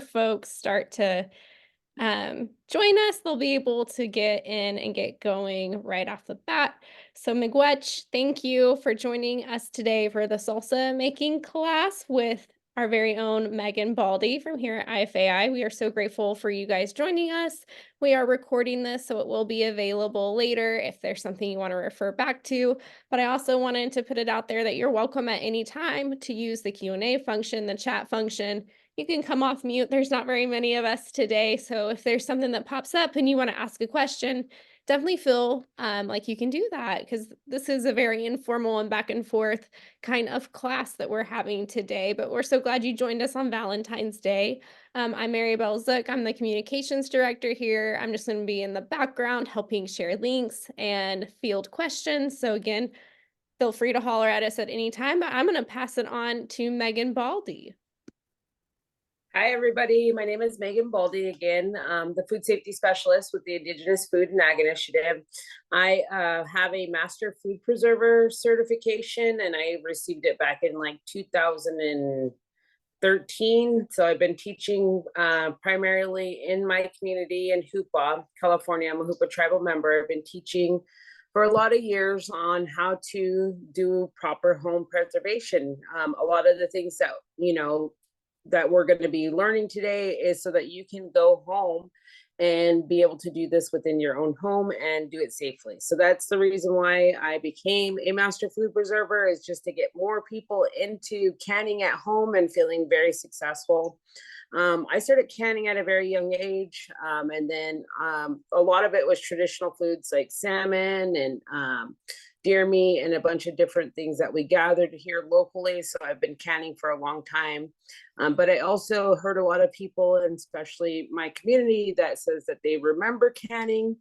folks start to join us, they'll be able to get in and get going right off the bat. So Miigwech, thank you for joining us today for the salsa making class with our very own Meagen Baldy from here at IFAI. We are so grateful for you guys joining us. We are recording this, so it will be available later if there's something you want to refer back to. But I also wanted to put it out there that you're welcome at any time to use the Q&A function, the chat function. You can come off mute. There's not very many of us today. So if there's something that pops up and you want to ask a question, definitely feel like you can do that, because this is a very informal and back and forth kind of class that we're having today. But we're so glad you joined us on Valentine's Day. I'm Mary Bell Zook. I'm the communications director here. I'm just going to be in the background helping share links and field questions. So again, feel free to holler at us at any time, but I'm going to pass it on to Meagen Baldy. Hi, everybody. My name is Meagen Baldy again, the food safety specialist with the Indigenous Food and Ag Initiative. I have a master food preserver certification, and I received it back in like 2013. So I've been teaching primarily in my community in Hupa, California. I'm a Hupa tribal member. I've been teaching for a lot of years on how to do proper home preservation. A lot of the things that, that we're going to be learning today is so that you can go home and be able to do this within your own home and do it safely. So that's the reason why I became a master food preserver, is just to get more people into canning at home and feeling very successful. I started canning at a very young age, and then a lot of it was traditional foods like salmon and deer meat and a bunch of different things that we gathered here locally. So I've been canning for a long time. But I also heard a lot of people, and especially my community, that says that they remember canning,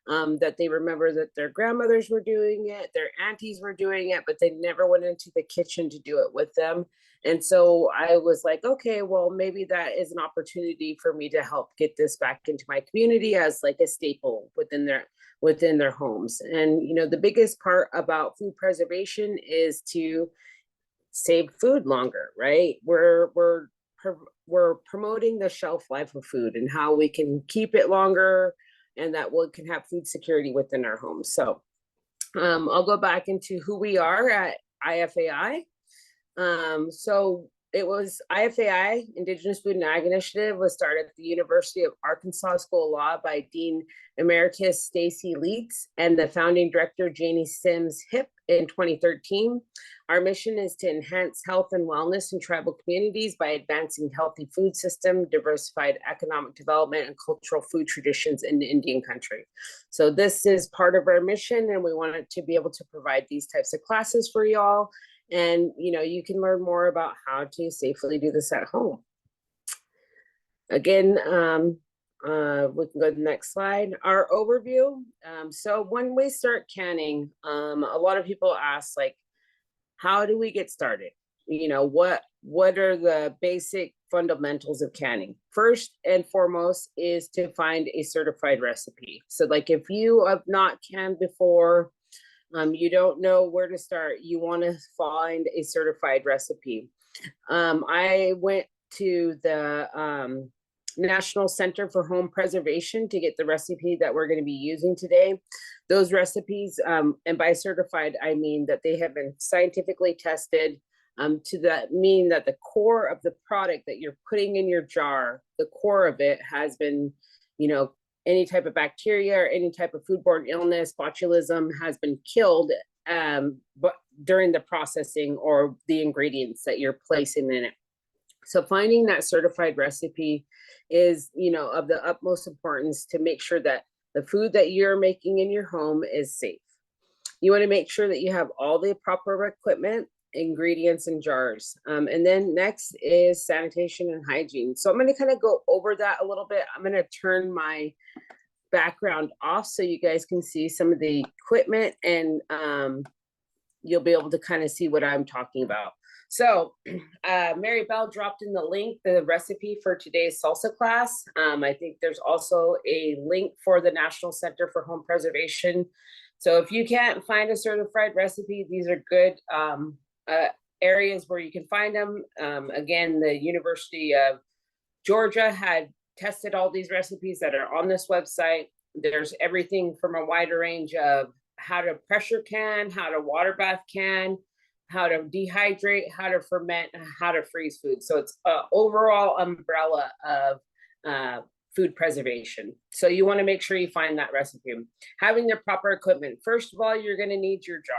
that they remember that their grandmothers were doing it, their aunties were doing it, but they never went into the kitchen to do it with them. And so I was like, okay, well, maybe that is an opportunity for me to help get this back into my community as like a staple within their homes. And the biggest part about food preservation is to save food longer, right? We're promoting the shelf life of food and how we can keep it longer, and that we can have food security within our homes. So I'll go back into who we are at IFAI. So it was IFAI, Indigenous Food and Ag Initiative, was started at the University of Arkansas School of Law by Dean Emeritus Stacy Leeds and the founding director, Janie Sims Hip, in 2013. Our mission is to enhance health and wellness in tribal communities by advancing healthy food system, diversified economic development, and cultural food traditions in the Indian country. So this is part of our mission, and we wanted to be able to provide these types of classes for y'all. And, you can learn more about how to safely do this at home. Again, we can go to the next slide. Our overview. So when we start canning, a lot of people ask, like, how do we get started? What are the basic fundamentals of canning? First and foremost is to find a certified recipe. So like if you have not canned before, you don't know where to start, you want to find a certified recipe. I went to the National Center for Home Preservation to get the recipe that we're going to be using today. Those recipes, and by certified, I mean that they have been scientifically tested to mean that the core of the product that you're putting in your jar, the core of it has been, any type of bacteria or any type of foodborne illness, botulism, has been killed but during the processing or the ingredients that you're placing in it. So finding that certified recipe is, of the utmost importance to make sure that the food that you're making in your home is safe. You want to make sure that you have all the proper equipment, ingredients, and jars. And then next is sanitation and hygiene. So I'm going to kind of go over that a little bit. I'm going to turn my background off so you guys can see some of the equipment, and you'll be able to kind of see what I'm talking about. So Mary Bell dropped in the link, the recipe for today's salsa class. I think there's also a link for the National Center for Home Preservation. So if you can't find a certified recipe, these are good areas where you can find them. Again, the University of Georgia had tested all these recipes that are on this website. There's everything from a wider range of how to pressure can, how to water bath can, how to dehydrate, how to ferment, how to freeze food. So it's an overall umbrella of food preservation. So you want to make sure you find that recipe. Having the proper equipment. First of all, you're going to need your jar.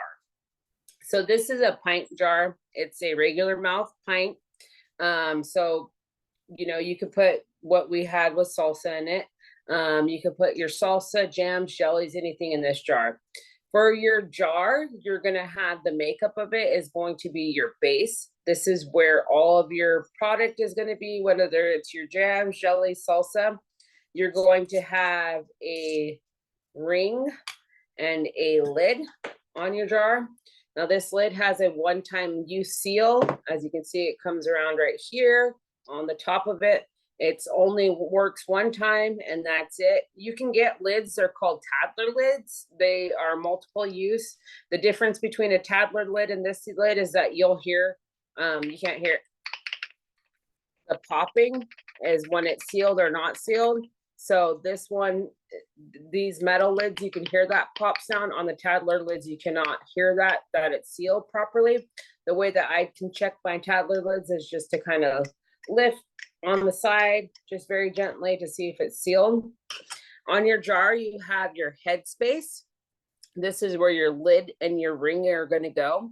So this is a pint jar. It's a regular mouth pint. So, you know, you could put what we had with salsa in it. You could put your salsa, jams, jellies, anything in this jar. For your jar, you're going to have the makeup of it is going to be your base. This is where all of your product is going to be, whether it's your jams, jelly, salsa. You're going to have a ring and a lid on your jar. Now this lid has a one-time use seal. As you can see, it comes around right here on the top of it. It's only works one time and that's it. You can get lids, they're called Tadler lids. They are multiple use. The difference between a Tadler lid and this lid is that you'll hear, you can't hear the popping is when it's sealed or not sealed. So this one, these metal lids, you can hear that pop sound. On the Tadler lids, you cannot hear that it's sealed properly. The way that I can check my Tadler lids is just to kind of lift on the side, just very gently to see if it's sealed. On your jar, you have your headspace. This is where your lid and your ring are going to go.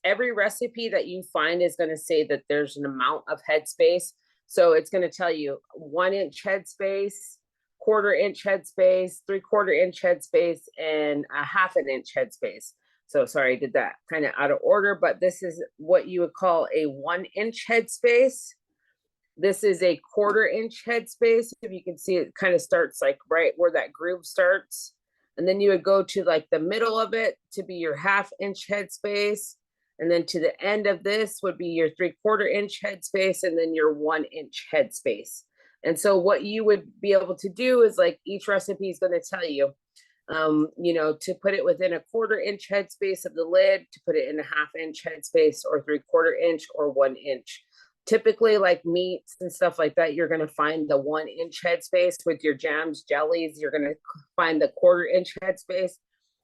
Every recipe that you find is going to say that there's an amount of headspace. So it's going to tell you 1 inch headspace, 1/4 inch headspace, 3/4 inch headspace, and a 1/2 inch headspace. So sorry, I did that kind of out of order, but this is what you would call a 1 inch headspace. This is a 1/4 inch headspace. If you can see, it kind of starts like right where that groove starts. And then you would go to like the middle of it to be your 1/2 inch headspace. And then to the end of this would be your 3/4 inch headspace and then your 1 inch headspace. And so what you would be able to do is like each recipe is going to tell you, you know, to put it within a 1/4 inch headspace of the lid, to put it in a 1/2 inch headspace or 3/4 inch or 1 inch. Typically like meats and stuff like that, you're going to find the 1 inch headspace. With your jams, jellies, you're going to find the 1/4 inch headspace.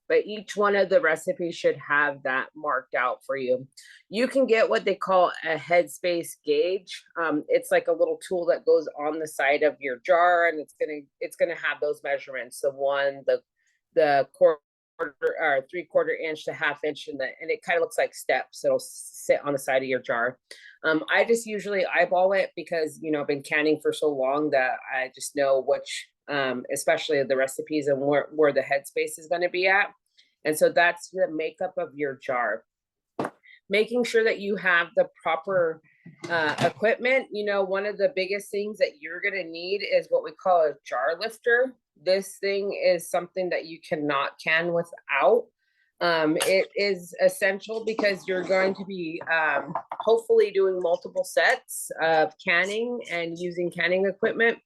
But each one of the recipes should have that marked out for you. You can get what they call a headspace gauge. It's like a little tool that goes on the side of your jar, and it's gonna have those measurements. The 1/4 or 3/4 inch to 1/2 inch, and it kind of looks like steps. It'll sit on the side of your jar. I just usually eyeball it because, you know, I've been canning for so long that I just know which, especially the recipes and where the headspace is going to be at. And so that's the makeup of your jar. Making sure that you have the proper equipment. You know, one of the biggest things that you're going to need is what we call a jar lifter. This thing is something that you cannot can without. It is essential because you're going to be hopefully doing multiple sets of canning and using canning equipment.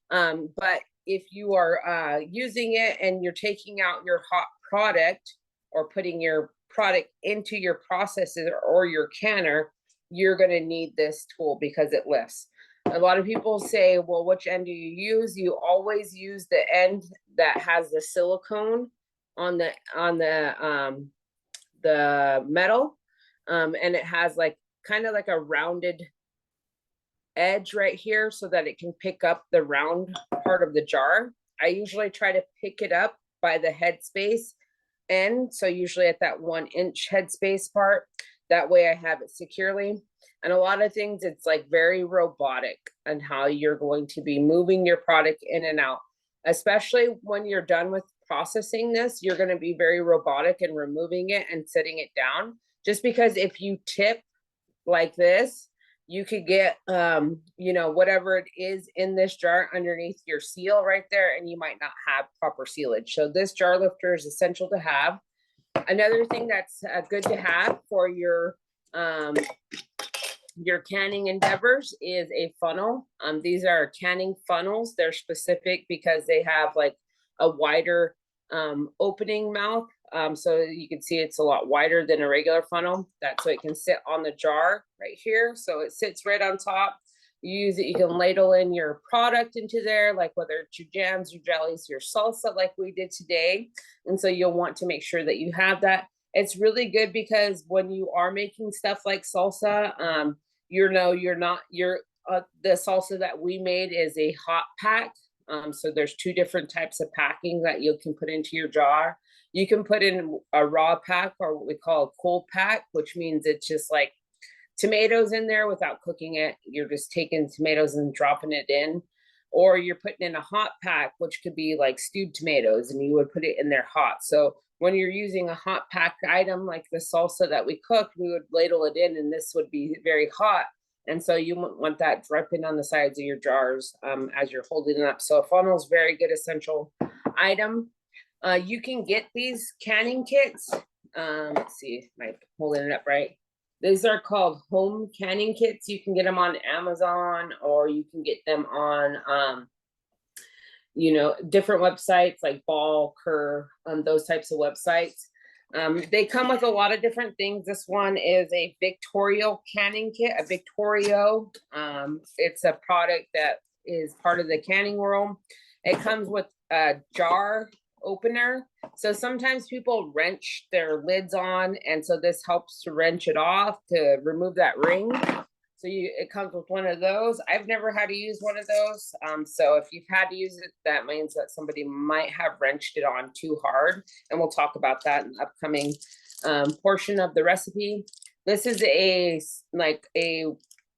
But if you are using it and you're taking out your hot product or putting your product into your processor or your canner, you're going to need this tool because it lifts. A lot of people say, well, which end do you use? You always use the end that has the silicone on the metal, and it has like kind of like a rounded edge right here so that it can pick up the round part of the jar. I usually try to pick it up by the headspace end, so usually at that 1 inch headspace part. That way I have it securely. And a lot of things, it's like very robotic and how you're going to be moving your product in and out, especially when you're done with processing this. You're going to be very robotic in removing it and setting it down, just because if you tip like this, you could get you know, whatever it is in this jar underneath your seal right there, and you might not have proper sealage. So this jar lifter is essential to have. Another thing that's good to have for your canning endeavors is a funnel. These are canning funnels. They're specific because they have like a wider opening mouth. So you can see it's a lot wider than a regular funnel. That's so it can sit on the jar right here. So it sits right on top. You use it, you can ladle in your product into there, like whether it's your jams, your jellies, your salsa, like we did today. And so you'll want to make sure that you have that. It's really good because when you are making stuff like salsa, the salsa that we made is a hot pack. So there's two different types of packing that you can put into your jar. You can put in a raw pack or what we call a cold pack, which means it's just like tomatoes in there without cooking it. You're just taking tomatoes and dropping it in. Or you're putting in a hot pack, which could be like stewed tomatoes, and you would put it in there hot. So when you're using a hot pack item like the salsa that we cooked, we would ladle it in, and this would be very hot. And so you want that dripping on the sides of your jars as you're holding it up. So a funnel is very good essential item. You can get these canning kits. Let's see, am I holding it up right? These are called home canning kits. You can get them on Amazon, or you can get them on, different websites like Ball, Kerr, those types of websites. They come with a lot of different things. This one is a Victorio canning kit, a Victorio. It's a product that is part of the canning world. It comes with a jar opener. So sometimes people wrench their lids on, and so this helps to wrench it off to remove that ring. So it comes with one of those. I've never had to use one of those. So if you've had to use it, that means that somebody might have wrenched it on too hard. And we'll talk about that in the upcoming portion of the recipe. This is a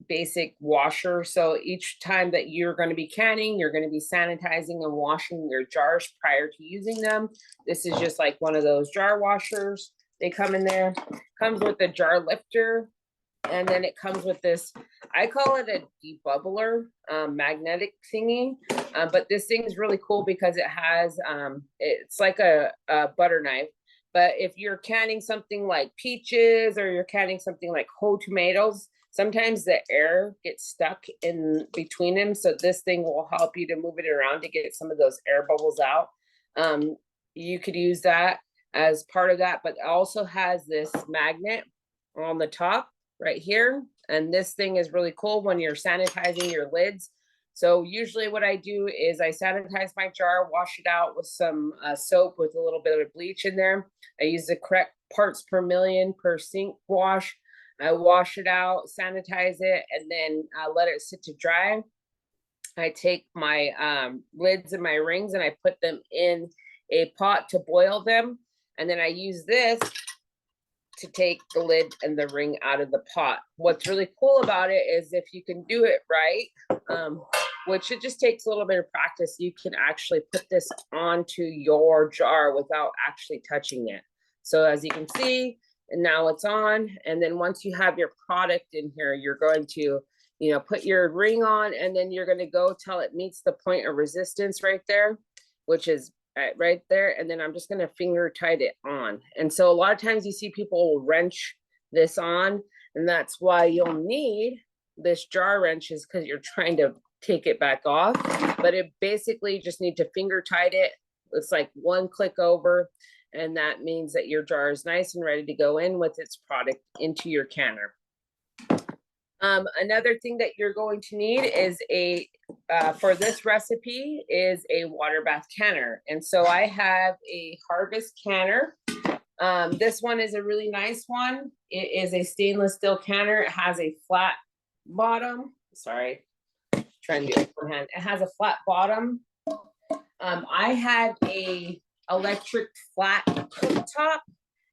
basic washer. So each time that you're going to be canning, you're going to be sanitizing and washing your jars prior to using them. This is just like one of those jar washers. They come in there. Comes with a jar lifter. And then it comes with this, I call it a debubbler magnetic thingy. But this thing is really cool because it has, it's like a butter knife. But if you're canning something like peaches, or you're canning something like whole tomatoes, sometimes the air gets stuck in between them. So this thing will help you to move it around to get some of those air bubbles out. You could use that as part of that, but it also has this magnet on the top right here. And this thing is really cool when you're sanitizing your lids. So usually what I do is I sanitize my jar, wash it out with some soap with a little bit of bleach in there. I use the correct parts per million per sink wash. I wash it out, sanitize it, and then let it sit to dry. I take my lids and my rings and I put them in a pot to boil them. And then I use this to take the lid and the ring out of the pot. What's really cool about it is if you can do it right, which it just takes a little bit of practice, you can actually put this onto your jar without actually touching it. So as you can see, and now it's on. And then once you have your product in here, you're going to, put your ring on, and then you're going to go till it meets the point of resistance right there, which is right there. And then I'm just going to finger tight it on. And so a lot of times you see people wrench this on, and that's why you'll need this jar wrench, is because you're trying to take it back off. But it basically just need to finger tight it. It's like one click over. And that means that your jar is nice and ready to go in with its product into your canner. Another thing that you're going to need is for this recipe is a water bath canner. And so I have a Harvest canner. This one is a really nice one. It is a stainless steel canner. It has a flat bottom. Sorry, trying to do it with one hand. It has a flat bottom. I have a electric flat cooktop,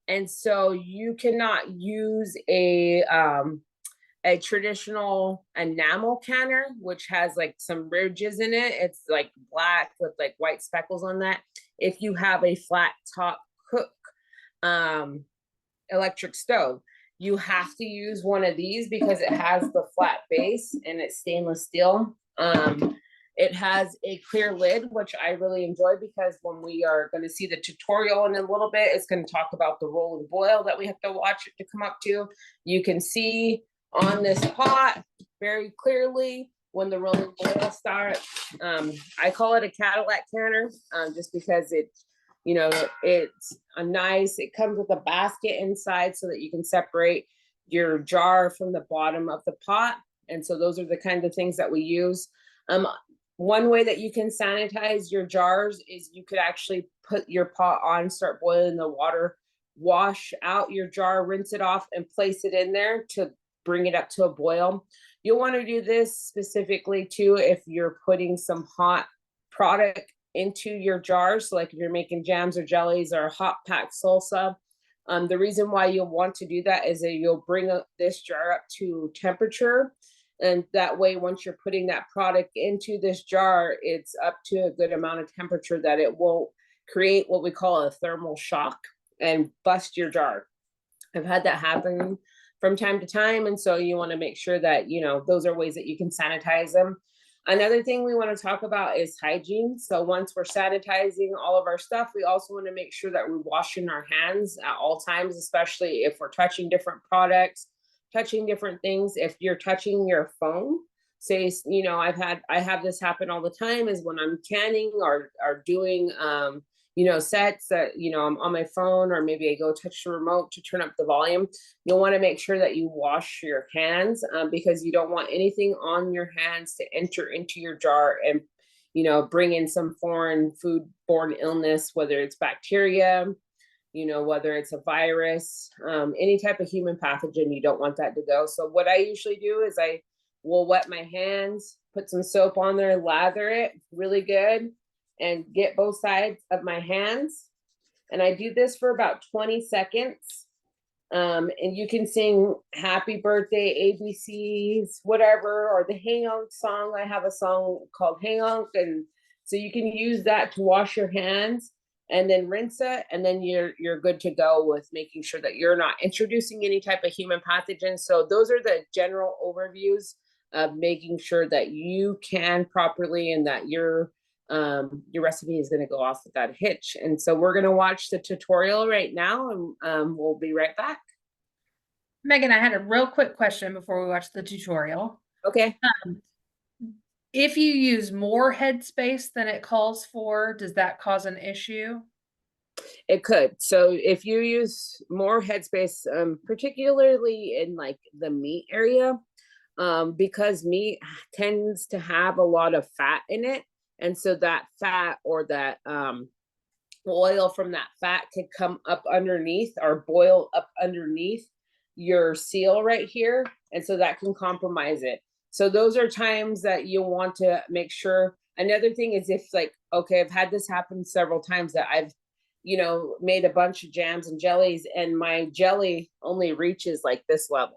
and so you cannot use a traditional enamel canner, which has like some ridges in it. It's like black with like white speckles on that. If you have a flat top cook electric stove, you have to use one of these because it has the flat base and it's stainless steel. It has a clear lid, which I really enjoy because when we are going to see the tutorial in a little bit, it's going to talk about the roll and boil that we have to watch it to come up to. You can see on this pot very clearly when the roll and boil starts. I call it a Cadillac canner just because it's a nice, it comes with a basket inside so that you can separate your jar from the bottom of the pot. And so those are the kind of things that we use. One way that you can sanitize your jars is you could actually put your pot on, start boiling the water, wash out your jar, rinse it off, and place it in there to bring it up to a boil. You'll want to do this specifically too if you're putting some hot product into your jars. So like if you're making jams or jellies or hot packed salsa. The reason why you'll want to do that is that you'll bring this jar up to temperature. And that way, once you're putting that product into this jar, it's up to a good amount of temperature that it won't create what we call a thermal shock and bust your jar. I've had that happen from time to time. And so you want to make sure that, those are ways that you can sanitize them. Another thing we want to talk about is hygiene. So once we're sanitizing all of our stuff, we also want to make sure that we're washing our hands at all times, especially if we're touching different products, touching different things. If you're touching your phone, say, I have this happen all the time is when I'm canning or doing, sets that, I'm on my phone, or maybe I go touch the remote to turn up the volume. You'll want to make sure that you wash your hands because you don't want anything on your hands to enter into your jar and, bring in some foreign foodborne illness, whether it's bacteria, whether it's a virus, any type of human pathogen, you don't want that to go. So what I usually do is I will wet my hands, put some soap on there, lather it really good, and get both sides of my hands. And I do this for about 20 seconds. And you can sing happy birthday, ABCs, whatever, or the Hang On song. I have a song called Hang On. And so you can use that to wash your hands and then rinse it. And then you're good to go with making sure that you're not introducing any type of human pathogen. So those are the general overviews of making sure that you can properly and that your recipe is going to go off without a hitch. And so we're going to watch the tutorial right now, and we'll be right back. Meagen, I had a real quick question before we watch the tutorial. Okay. If you use more headspace than it calls for, does that cause an issue? It could. So if you use more headspace, particularly in like the meat area, because meat tends to have a lot of fat in it. And so that fat or that oil from that fat could come up underneath or boil up underneath your seal right here. And so that can compromise it. So those are times that you'll want to make sure. Another thing is if okay, I've had this happen several times that I've, made a bunch of jams and jellies and my jelly only reaches like this level.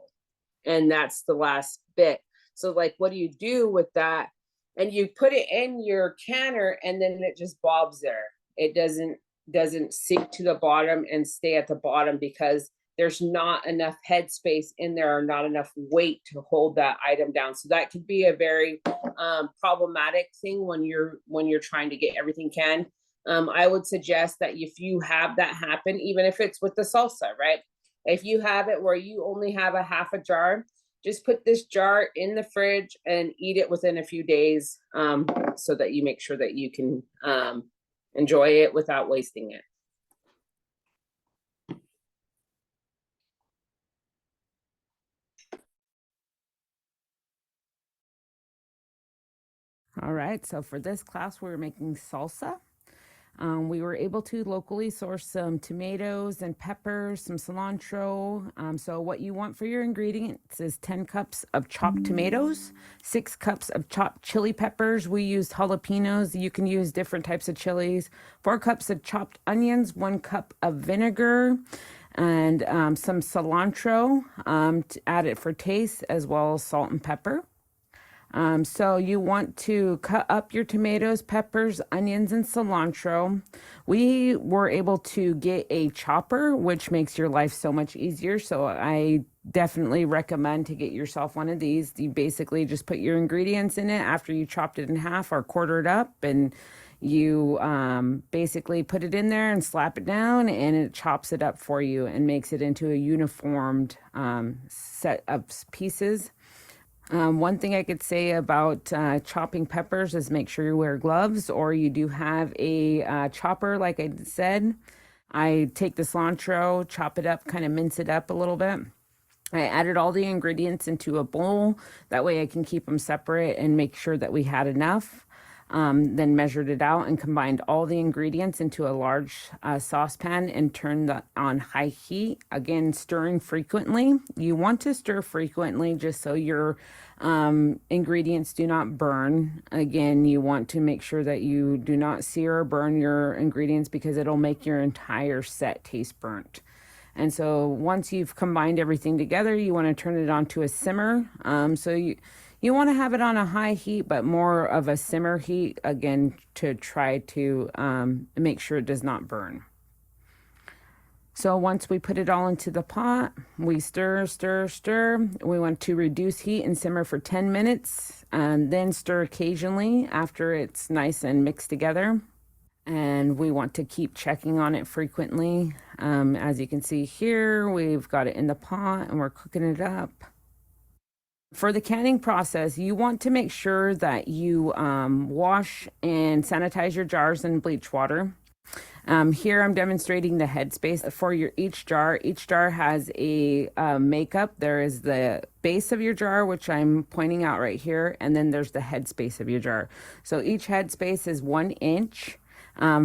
And that's the last bit. So what do you do with that? And you put it in your canner and then it just bobs there. It doesn't sink to the bottom and stay at the bottom because there's not enough headspace in there or not enough weight to hold that item down. So that could be a very problematic thing when you're trying to get everything canned. I would suggest that if you have that happen, even if it's with the salsa, right? If you have it where you only have a half a jar, just put this jar in the fridge and eat it within a few days so that you make sure that you can enjoy it without wasting it. All right, so for this class, we're making salsa. We were able to locally source some tomatoes and peppers, some cilantro. So what you want for your ingredients is 10 cups of chopped tomatoes, 6 cups of chopped chili peppers. We used jalapenos. You can use different types of chilies. 4 cups of chopped onions, 1 cup of vinegar, and some cilantro to add it for taste, as well as salt and pepper. So you want to cut up your tomatoes, peppers, onions, and cilantro. We were able to get a chopper, which makes your life so much easier. So I definitely recommend to get yourself one of these. You basically just put your ingredients in it after you chopped it in half or quartered up, and you basically put it in there and slap it down, and it chops it up for you and makes it into a uniformed set of pieces. One thing I could say about chopping peppers is make sure you wear gloves, or you do have a chopper, like I said. I take the cilantro, chop it up, kind of mince it up a little bit, I added all the ingredients into a bowl. That way I can keep them separate and make sure that we had enough. Then measured it out and combined all the ingredients into a large saucepan and turned that on high heat. Again, stirring frequently. You want to stir frequently just so your ingredients do not burn. Again, you want to make sure that you do not sear or burn your ingredients because it'll make your entire set taste burnt. And so once you've combined everything together, you want to turn it onto a simmer. So you want to have it on a high heat, but more of a simmer heat, again, to try to make sure it does not burn. So once we put it all into the pot, we stir, stir, stir. We want to reduce heat and simmer for 10 minutes, and then stir occasionally after it's nice and mixed together. And we want to keep checking on it frequently. As you can see here, we've got it in the pot and we're cooking it up. For the canning process, you want to make sure that you wash and sanitize your jars in bleach water. Here I'm demonstrating the headspace for each jar. Each jar has a makeup. There is the base of your jar, which I'm pointing out right here, and then there's the headspace of your jar. So each headspace is 1 inch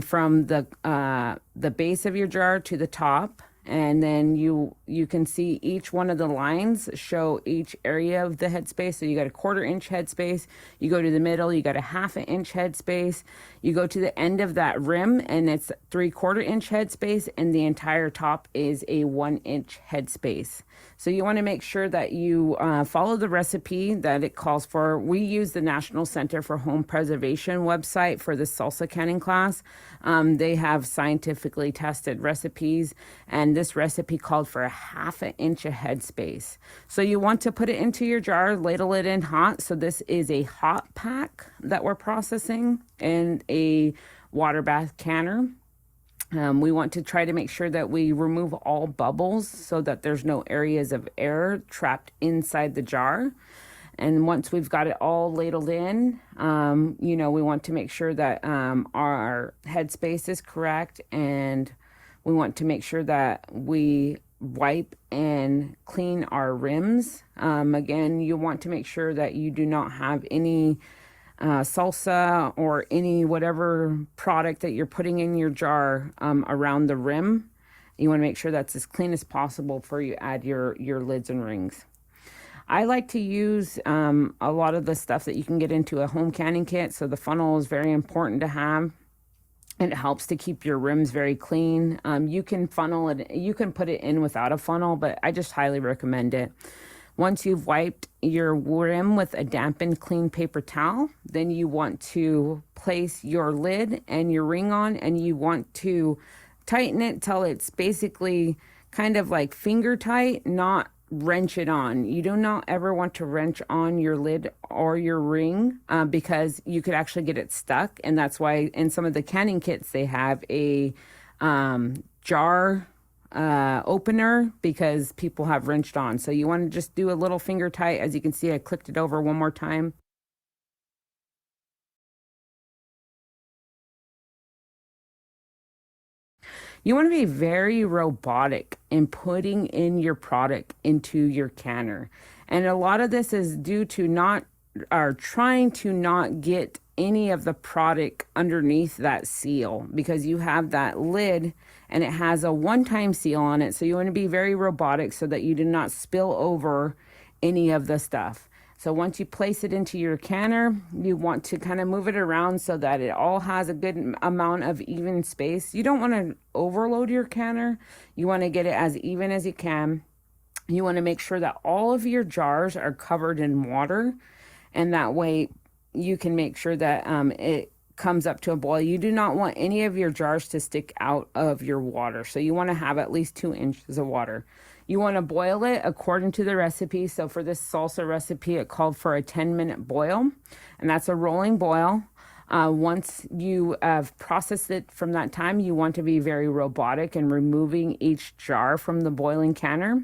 from the base of your jar to the top. And then you can see each one of the lines show each area of the headspace. So you got a 1/4 inch headspace, you go to the middle, you got a 1/2 inch headspace, you go to the end of that rim and it's 3/4 inch headspace, and the entire top is a 1 inch headspace. So you want to make sure that you follow the recipe that it calls for. We use the National Center for Home Preservation website for the salsa canning class. They have scientifically tested recipes, and this recipe called for a 1/2 inch of headspace. So you want to put it into your jar, ladle it in hot. So this is a hot pack that we're processing and a water bath canner. We want to try to make sure that we remove all bubbles so that there's no areas of air trapped inside the jar. And once we've got it all ladled in, we want to make sure that our headspace is correct, and we want to make sure that we wipe and clean our rims. Again, you want to make sure that you do not have any salsa or any whatever product that you're putting in your jar around the rim. You want to make sure that's as clean as possible before you add your lids and rings. I like to use a lot of the stuff that you can get into a home canning kit. So the funnel is very important to have. It helps to keep your rims very clean. You can funnel it, you can put it in without a funnel, but I just highly recommend it. Once you've wiped your rim with a dampened clean paper towel, then you want to place your lid and your ring on, and you want to tighten it till it's basically kind of like finger tight, not wrench it on. You do not ever want to wrench on your lid or your ring because you could actually get it stuck. And that's why in some of the canning kits, they have a jar opener because people have wrenched on. So you want to just do a little finger tight. As you can see, I clicked it over one more time. You want to be very robotic in putting in your product into your canner. And a lot of this is due to trying to not get any of the product underneath that seal, because you have that lid and it has a one-time seal on it. So you want to be very robotic so that you do not spill over any of the stuff. So once you place it into your canner, you want to kind of move it around so that it all has a good amount of even space. You don't want to overload your canner. You want to get it as even as you can. You want to make sure that all of your jars are covered in water, and that way you can make sure that it comes up to a boil. You do not want any of your jars to stick out of your water. So you want to have at least 2 inches of water. You want to boil it according to the recipe. So for this salsa recipe, it called for a 10-minute boil, and that's a rolling boil. Once you have processed it from that time, you want to be very robotic in removing each jar from the boiling canner.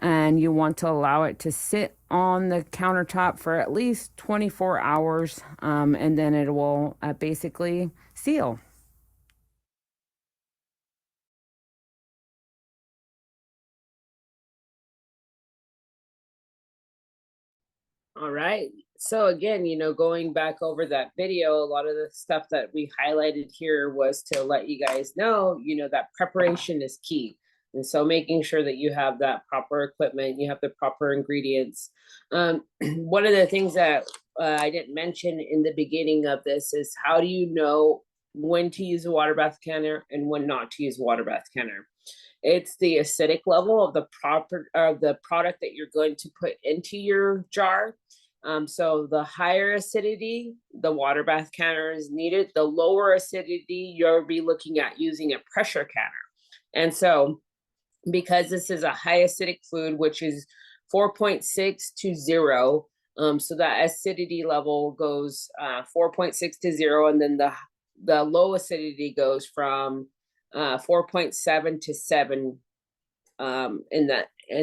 And you want to allow it to sit on the countertop for at least 24 hours, and then it will basically seal. All right. So again, going back over that video, a lot of the stuff that we highlighted here was to let you guys know, that preparation is key. And so making sure that you have that proper equipment, you have the proper ingredients. One of the things that I didn't mention in the beginning of this is, how do you know when to use a water bath canner and when not to use a water bath canner? It's the acidic level of the product that you're going to put into your jar. So the higher acidity, the water bath canner is needed. The lower acidity, you'll be looking at using a pressure canner. And so, because this is a high acidic food, which is 4.6 to 0, so that acidity level goes 4.6 to 0, and then the low acidity goes from 4.7 to 7 in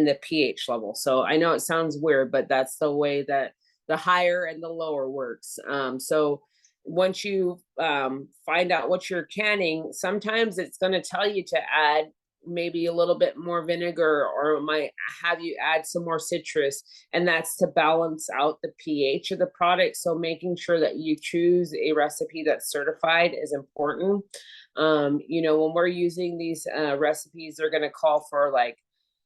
the pH level. So I know it sounds weird, but that's the way that the higher and the lower works. So once you find out what you're canning, sometimes it's going to tell you to add maybe a little bit more vinegar, or it might have you add some more citrus, and that's to balance out the pH of the product. So making sure that you choose a recipe that's certified is important. When we're using these recipes, they're going to call for, like,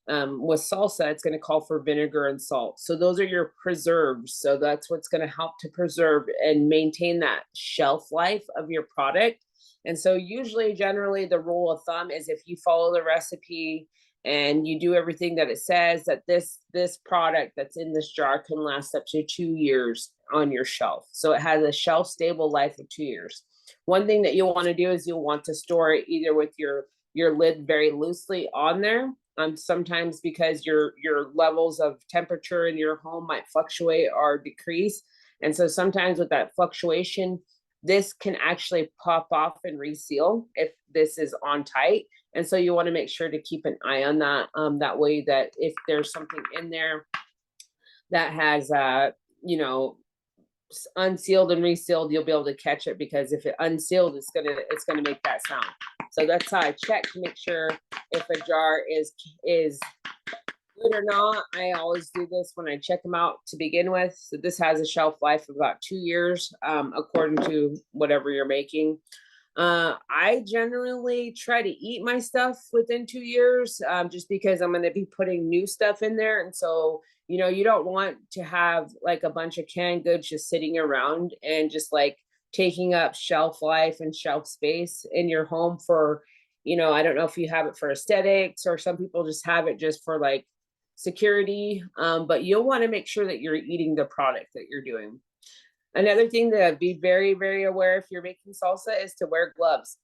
with salsa, it's going to call for vinegar and salt. So those are your preserves. So that's what's going to help to preserve and maintain that shelf life of your product. And so usually, generally, the rule of thumb is, if you follow the recipe and you do everything that it says, that this product that's in this jar can last up to 2 years on your shelf. So it has a shelf stable life of 2 years. One thing that you'll want to do is you'll want to store it either with your lid very loosely on there. Sometimes, because your levels of temperature in your home might fluctuate or decrease. And so sometimes with that fluctuation, this can actually pop off and reseal if this is on tight. And so you want to make sure to keep an eye on that. That way, that if there's something in there that has, unsealed and resealed, you'll be able to catch it, because if it unsealed, it's gonna make that sound. So that's how I check to make sure if a jar is good or not. I always do this when I check them out to begin with. So this has a shelf life of about 2 years, according to whatever you're making. I generally try to eat my stuff within 2 years, just because I'm going to be putting new stuff in there. And so, you don't want to have like a bunch of canned goods just sitting around and just like taking up shelf life and shelf space in your home for, I don't know if you have it for aesthetics, or some people just have it just for like security. But you'll want to make sure that you're eating the product that you're doing. Another thing to be very, very aware if you're making salsa is to wear gloves.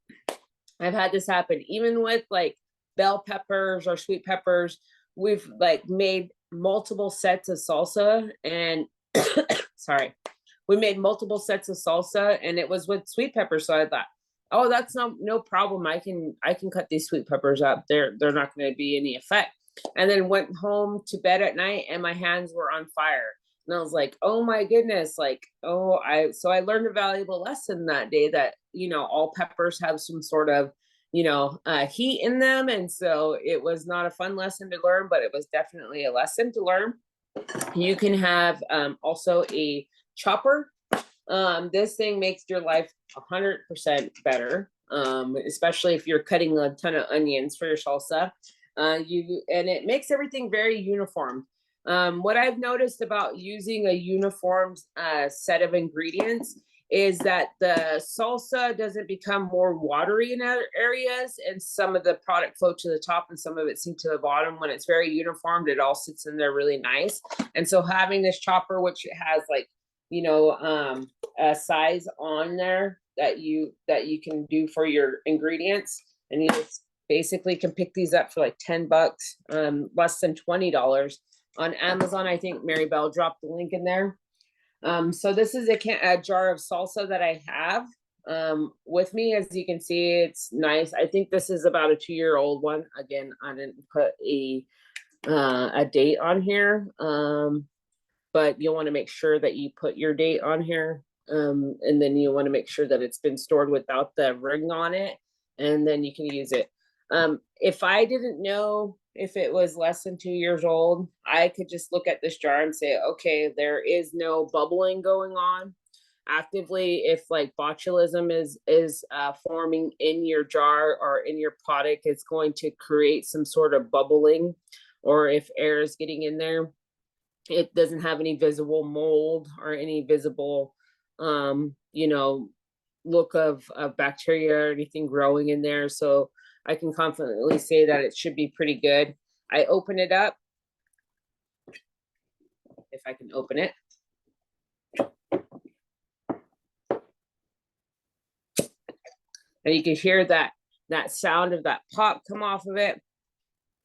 I've had this happen even with like bell peppers or sweet peppers. We've like made multiple sets of salsa, and sorry, we made multiple sets of salsa, and it was with sweet peppers. So I thought, oh, that's no problem. I can cut these sweet peppers up. They're not going to be any effect. And then went home to bed at night, and my hands were on fire. And I was like, oh my goodness, like, so I learned a valuable lesson that day, that, all peppers have some sort of, heat in them. And so it was not a fun lesson to learn, but it was definitely a lesson to learn. You can have also a chopper. This thing makes your life 100% better, especially if you're cutting a ton of onions for your salsa. And it makes everything very uniform. What I've noticed about using a uniform set of ingredients is that the salsa doesn't become more watery in other areas, and some of the product flow to the top and some of it sink to the bottom. When it's very uniformed, it all sits in there really nice. And so having this chopper, which has like, a size on there that you can do for your ingredients, and you just basically can pick these up for like $10, less than $20 on Amazon. I think Mary Bell dropped the link in there. So this is a jar of salsa that I have with me. As you can see, it's nice. I think this is about a 2-year-old one. Again, I didn't put a date on here, but you'll want to make sure that you put your date on here, and then you want to make sure that it's been stored without the ring on it, and then you can use it. If I didn't know if it was less than 2 years old, I could just look at this jar and say, okay, there is no bubbling going on actively. If like botulism is forming in your jar or in your product, it's going to create some sort of bubbling, or if air is getting in there, it doesn't have any visible mold or any visible you know, look of bacteria or anything growing in there. So I can confidently say that it should be pretty good. I open it up, if I can open it. And you can hear that sound of that pop come off of it.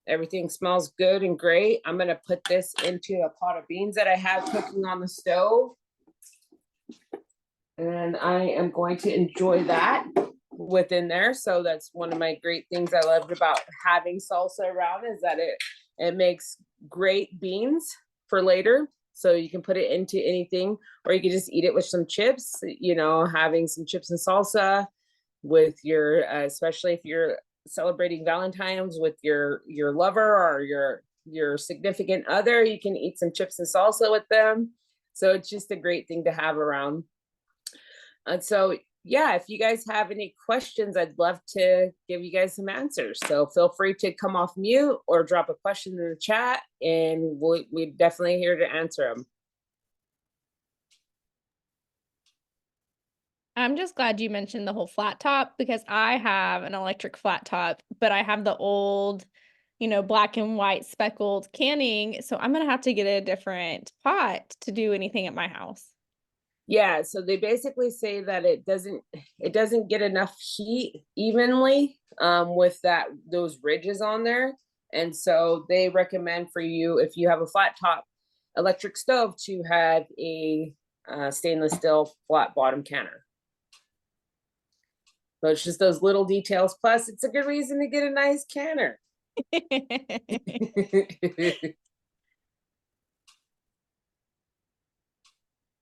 Everything smells good and great. I'm gonna put this into a pot of beans that I have cooking on the stove. And I am going to enjoy that within there. So that's one of my great things I loved about having salsa around, is that it makes great beans for later. So you can put it into anything, or you can just eat it with some chips, you know, having some chips and salsa with your, especially if you're celebrating Valentine's with your lover or your significant other, you can eat some chips and salsa with them. So it's just a great thing to have around. And so, yeah, if you guys have any questions, I'd love to give you guys some answers. So feel free to come off mute or drop a question in the chat, and we're definitely here to answer them. I'm just glad you mentioned the whole flat top, because I have an electric flat top, but I have the old, you know, black and white speckled canning. So I'm going to have to get a different pot to do anything at my house. Yeah, so they basically say that it doesn't get enough heat evenly with those ridges on there. And so they recommend for you, if you have a flat top electric stove, to have a stainless steel flat bottom canner. So it's just those little details. Plus, it's a good reason to get a nice canner.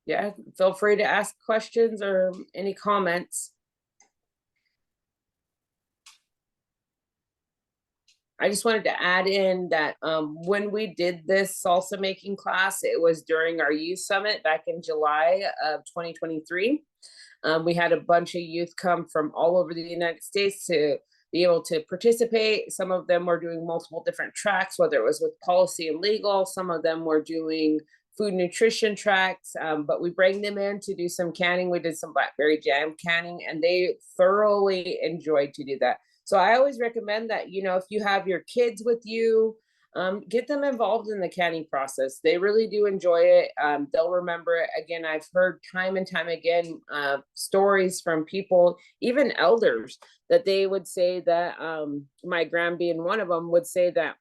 Yeah, feel free to ask questions or any comments. I just wanted to add in that when we did this salsa making class, it was during our youth summit back in July of 2023. We had a bunch of youth come from all over the United States to be able to participate. Some of them were doing multiple different tracks, whether it was with policy and legal. Some of them were doing food nutrition tracks, but we bring them in to do some canning. We did some blackberry jam canning, and they thoroughly enjoyed to do that. So I always recommend that, you know, if you have your kids with you, get them involved in the canning process. They really do enjoy it. They'll remember it. Again, I've heard time and time again stories from people, even elders, that they would say that, my grand being one of them, would say that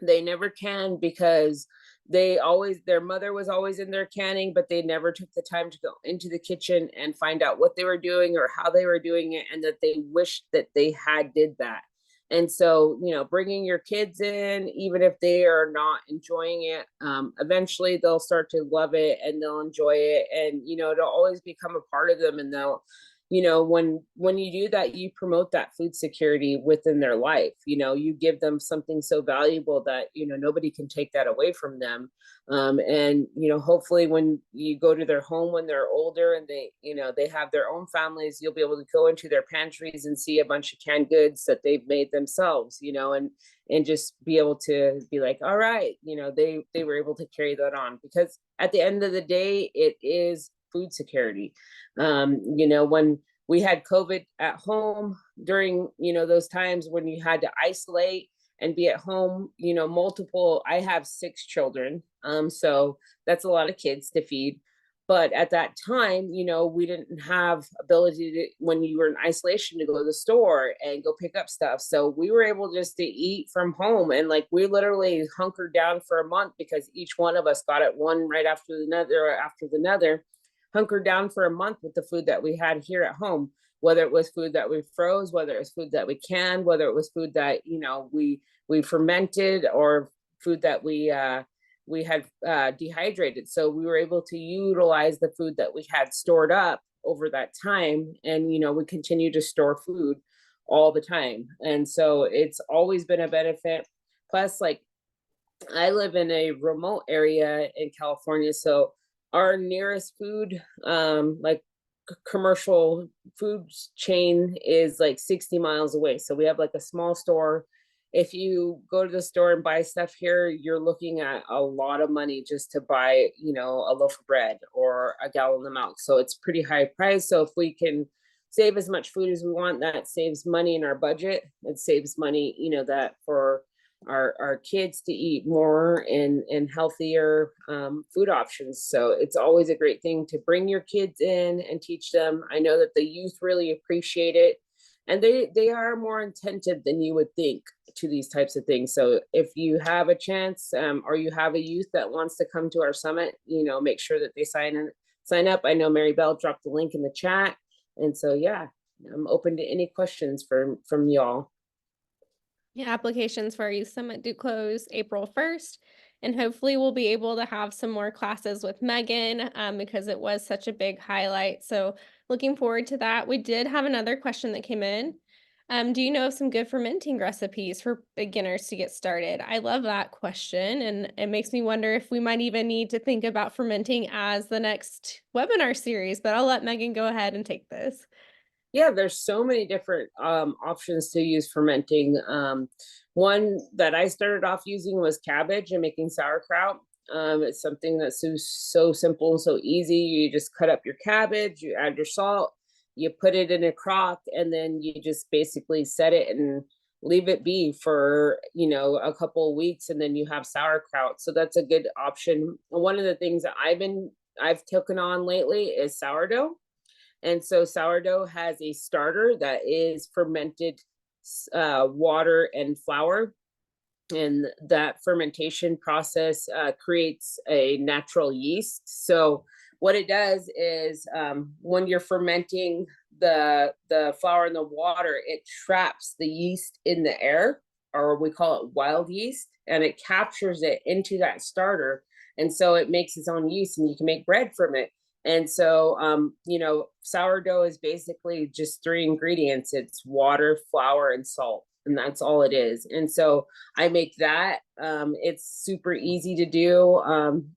they never can because their mother was always in their canning, but they never took the time to go into the kitchen and find out what they were doing or how they were doing it, and that they wished that they did that. And so, you know, bringing your kids in, even if they are not enjoying it, eventually they'll start to love it and they'll enjoy it, and, you know, it'll always become a part of them. And they'll, you know, when you do that, you promote that food security within their life. You know, you give them something so valuable that, you know, nobody can take that away from them. And, you know, hopefully when you go to their home when they're older and they, you know, they have their own families, you'll be able to go into their pantries and see a bunch of canned goods that they've made themselves, you know, and just be able to be like, all right, you know, they were able to carry that on, because at the end of the day, it is food security. You know, when we had COVID at home during, you know, those times when you had to isolate and be at home, you know, I have 6 children. So that's a lot of kids to feed. But at that time, you know, we didn't have ability to, when you were in isolation, to go to the store and go pick up stuff. So we were able just to eat from home. And like, we literally hunkered down for a month, because each one of us got it one right after another, hunkered down for a month with the food that we had here at home, whether it was food that we froze, whether it was food that we canned, whether it was food that, you know, we fermented, or food that we had dehydrated. So we were able to utilize the food that we had stored up over that time. And, you know, we continue to store food all the time. And so it's always been a benefit. Plus, like, I live in a remote area in California, so our nearest food, like commercial food chain is like 60 miles away. So we have like a small store. If you go to the store and buy stuff here, you're looking at a lot of money just to buy, you know, a loaf of bread or a gallon of milk. So it's pretty high price. So if we can save as much food as we want, that saves money in our budget. It saves money, you know, that for our kids to eat more and healthier food options. So it's always a great thing to bring your kids in and teach them. I know that the youth really appreciate it, and they are more attentive than you would think to these types of things. So if you have a chance, or you have a youth that wants to come to our summit, you know, make sure that they sign up. I know Mary Bell dropped the link in the chat, and so yeah, I'm open to any questions from y'all. Yeah, applications for our youth summit do close April 1st, and hopefully we'll be able to have some more classes with Meagen, because it was such a big highlight. So looking forward to that. We did have another question that came in. Do you know of some good fermenting recipes for beginners to get started? I love that question, and it makes me wonder if we might even need to think about fermenting as the next webinar series, but I'll let Meagen go ahead and take this. Yeah, there's so many different options to use fermenting. One that I started off using was cabbage and making sauerkraut. It's something that's so simple and so easy. You just cut up your cabbage, you add your salt, you put it in a crock, and then you just basically set it and leave it be for, you know, a couple of weeks, and then you have sauerkraut. So that's a good option. One of the things that I've taken on lately is sourdough. And so sourdough has a starter that is fermented water and flour. And that fermentation process creates a natural yeast. So what it does is when you're fermenting the flour and the water, it traps the yeast in the air, or we call it wild yeast, and it captures it into that starter. And so it makes its own yeast, and you can make bread from it. And so, you know, sourdough is basically just 3 ingredients. It's water, flour, and salt, and that's all it is. And so I make that. It's super easy to do.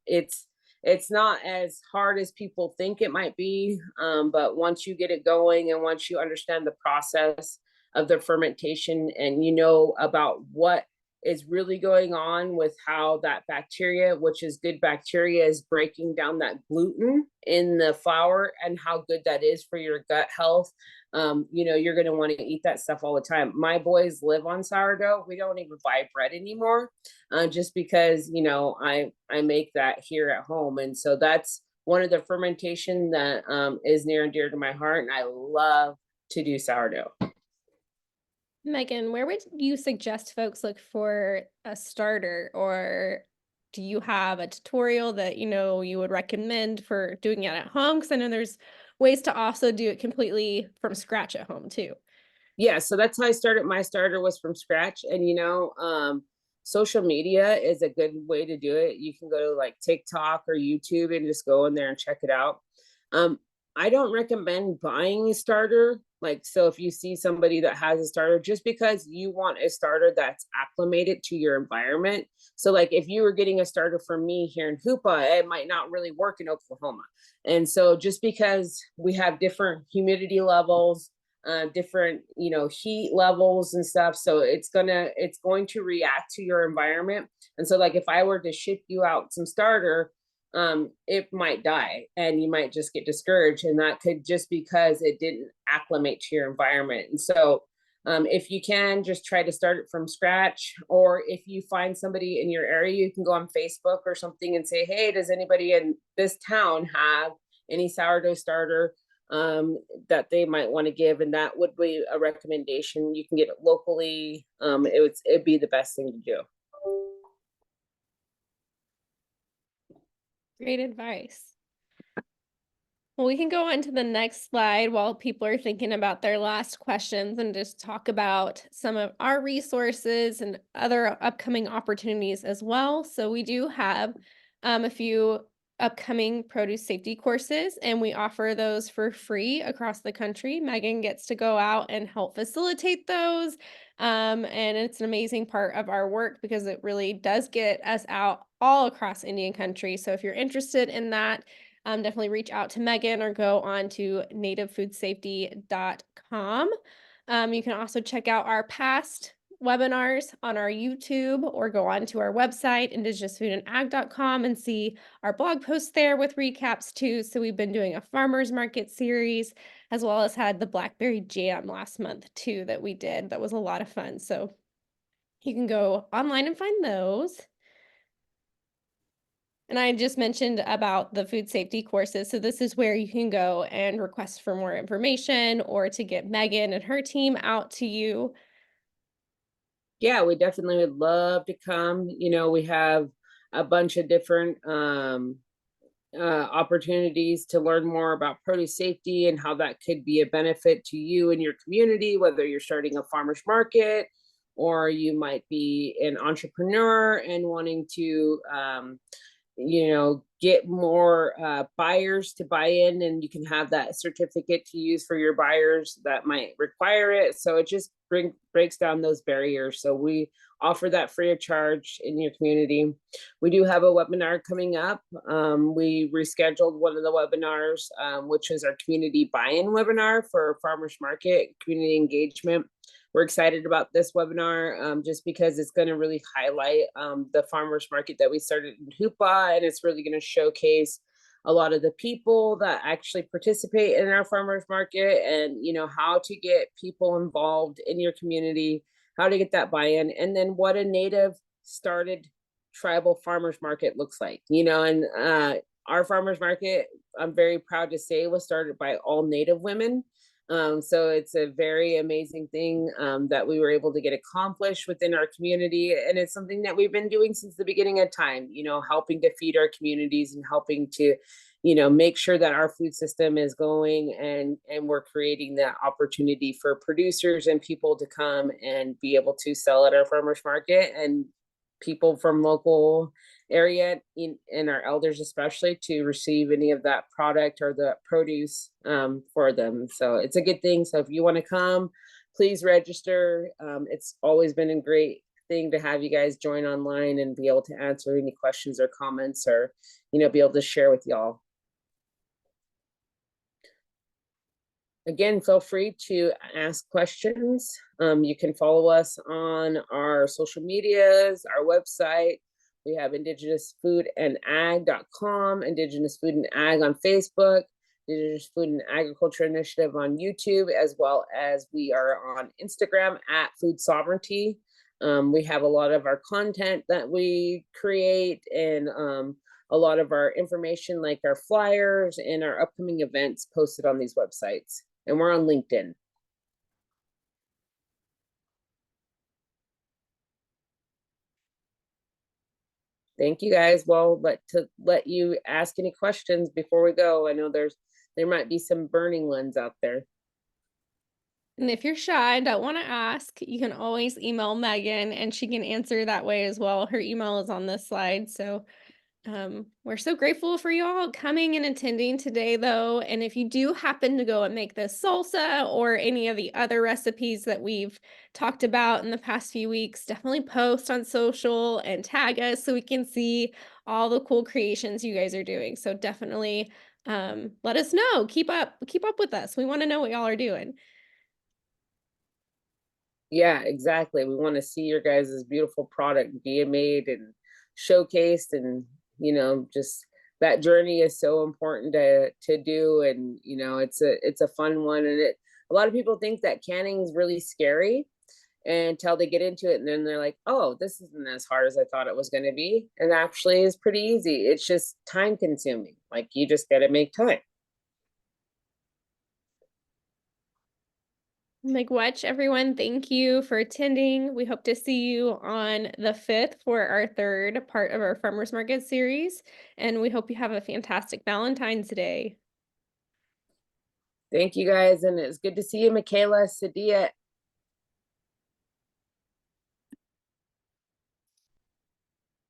It's not as hard as people think it might be, but once you get it going and once you understand the process of the fermentation and you know about what is really going on with how that bacteria, which is good bacteria, is breaking down that gluten in the flour and how good that is for your gut health. You know, you're going to want to eat that stuff all the time. My boys live on sourdough. We don't even buy bread anymore, just because, you know, I make that here at home. And so that's one of the fermentation that is near and dear to my heart. And I love to do sourdough. Meagen, where would you suggest folks look for a starter, or do you have a tutorial that you would recommend for doing it at home? Because I know there's ways to also do it completely from scratch at home too. Yeah, so that's how I started. My starter was from scratch, and social media is a good way to do it. You can go to like TikTok or YouTube and just go in there and check it out. I don't recommend buying a starter. Like, so if you see somebody that has a starter, just because you want a starter that's acclimated to your environment. So like if you were getting a starter from me here in Hupa, it might not really work in Oklahoma. And so just because we have different humidity levels, different, heat levels and stuff. So it's going to react to your environment. And so like if I were to ship you out some starter, it might die and you might just get discouraged, and that could just because it didn't acclimate to your environment. And so if you can just try to start it from scratch, or if you find somebody in your area, you can go on Facebook or something and say, hey, does anybody in this town have any sourdough starter that they might want to give? And that would be a recommendation. You can get it locally. It'd be the best thing to do. Great advice. Well, we can go on to the next slide while people are thinking about their last questions and just talk about some of our resources and other upcoming opportunities as well. So we do have a few upcoming produce safety courses, and we offer those for free across the country. Meagen gets to go out and help facilitate those. And it's an amazing part of our work because it really does get us out all across Indian country. So if you're interested in that, definitely reach out to Meagen or go on to nativefoodsafety.com. You can also check out our past webinars on our YouTube or go on to our website, indigenousfoodandag.com, and see our blog posts there with recaps too. So we've been doing a farmers market series, as well as had the blackberry jam last month too that we did. That was a lot of fun. So you can go online and find those. And I just mentioned about the food safety courses. So this is where you can go and request for more information or to get Meagen and her team out to you. Yeah, we definitely would love to come. You know, we have a bunch of different opportunities to learn more about produce safety and how that could be a benefit to you and your community, whether you're starting a farmer's market or you might be an entrepreneur and wanting to you know, get more buyers to buy in, and you can have that certificate to use for your buyers that might require it. So it just breaks down those barriers. So we offer that free of charge in your community. We do have a webinar coming up. We rescheduled one of the webinars, which is our community buy-in webinar for farmers market community engagement. We're excited about this webinar just because it's going to really highlight the farmers market that we started in Hupa, and it's really going to showcase a lot of the people that actually participate in our farmers market, and you know, how to get people involved in your community, how to get that buy-in, and then what a native started tribal farmers market looks like, you know. And our farmers market, I'm very proud to say, was started by all native women. So it's a very amazing thing that we were able to get accomplished within our community. And it's something that we've been doing since the beginning of time, you know, helping to feed our communities and helping to, you know, make sure that our food system is going, and we're creating that opportunity for producers and people to come and be able to sell at our farmers market, and people from local area and our elders especially to receive any of that product or the produce for them. So it's a good thing. So if you want to come, please register. It's always been a great thing to have you guys join online and be able to answer any questions or comments, or, you know, be able to share with y'all. Again, feel free to ask questions. You can follow us on our social medias, our website. We have indigenousfoodandag.com, Indigenous Food and Ag on Facebook, Indigenous Food and Agriculture Initiative on YouTube, as well as we are on Instagram at Food Sovereignty. We have a lot of our content that we create, and a lot of our information, like our flyers and our upcoming events, posted on these websites. And we're on LinkedIn. Thank you guys. Well, let you ask any questions before we go. I know there might be some burning ones out there. And if you're shy and don't want to ask, you can always email Meagen and she can answer that way as well. Her email is on this slide. So we're so grateful for y'all coming and attending today, though. And if you do happen to go and make this salsa or any of the other recipes that we've talked about in the past few weeks, definitely post on social and tag us so we can see all the cool creations you guys are doing. So definitely let us know. Keep up with us. We want to know what y'all are doing. Yeah, exactly. We want to see your guys' beautiful product being made and showcased, and you know, just that journey is so important to do. And you know, it's a fun one. And a lot of people think that canning is really scary until they get into it, and then they're like, oh, this isn't as hard as I thought it was going to be. And actually is pretty easy. It's just time consuming. Like, you just got to make time. Miigwech, everyone, thank you for attending. We hope to see you on the 5th for our third part of our Farmers Market series, and we hope you have a fantastic Valentine's Day. Thank you guys, and it's good to see you, Michaela, Sadia,